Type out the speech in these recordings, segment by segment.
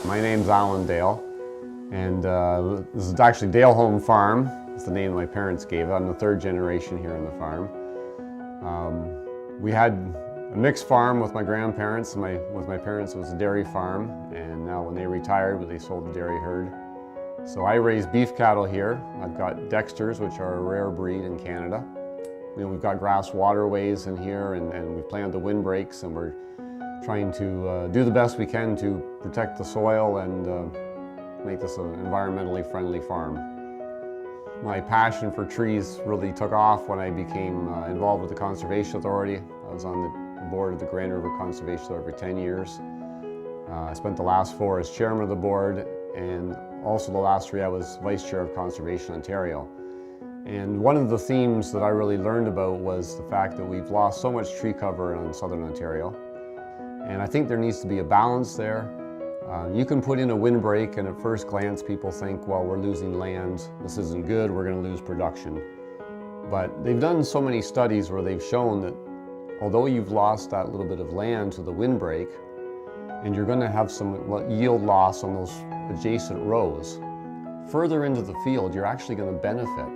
My name's Dale, and this is actually Dale Home Farm. It's the name my parents gave it. I'm the third generation here on the farm. We had a mixed farm with my grandparents. With my parents, it was a dairy farm, and now when they retired, they sold the dairy herd. So I raise beef cattle here. I've got Dexters, which are a rare breed in Canada. We've got grass waterways in here, and we've planted the windbreaks, and we're trying to do the best we can to protect the soil and make this an environmentally friendly farm. My passion for trees really took off when I became involved with the Conservation Authority. I was on the board of the Grand River Conservation Authority for 10 years. I spent the last 4 as chairman of the board, and also the last 3 I was vice chair of Conservation Ontario. And one of the themes that I really learned about was the fact that we've lost so much tree cover in southern Ontario. And I think there needs to be a balance there. You can put in a windbreak, and at first glance people think, well, we're losing land, this isn't good, we're going to lose production. But they've done so many studies where they've shown that although you've lost that little bit of land to the windbreak, and you're going to have some yield loss on those adjacent rows, further into the field you're actually going to benefit,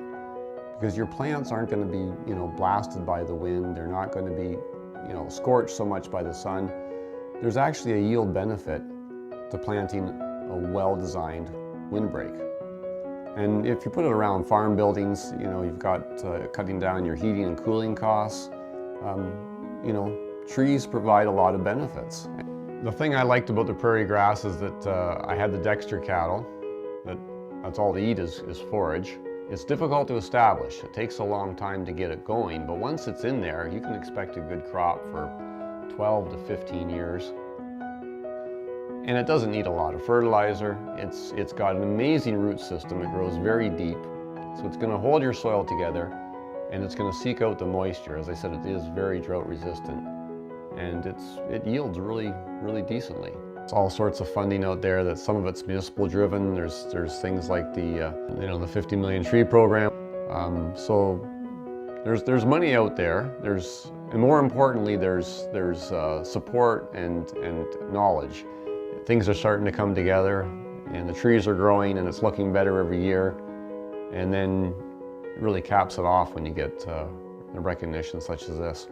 because your plants aren't going to be blasted by the wind, they're not going to be scorched so much by the sun. There's actually a yield benefit to planting a well-designed windbreak. And if you put it around farm buildings, you've got cutting down your heating and cooling costs. Trees provide a lot of benefits. The thing I liked about the prairie grass is that I had the Dexter cattle. That's all they eat is forage. It's difficult to establish. It takes a long time to get it going, but once it's in there, you can expect a good crop for 12 to 15 years. And it doesn't need a lot of fertilizer. It's got an amazing root system. It grows very deep. So it's going to hold your soil together, and it's going to seek out the moisture. As I said, it is very drought resistant, and it yields really, really decently. There's all sorts of funding out there. That some of it's municipal driven. There's things like the 50 million tree program. So there's money out there. And more importantly, there's support and knowledge. Things are starting to come together, and the trees are growing, and it's looking better every year. And then it really caps it off when you get the recognition such as this.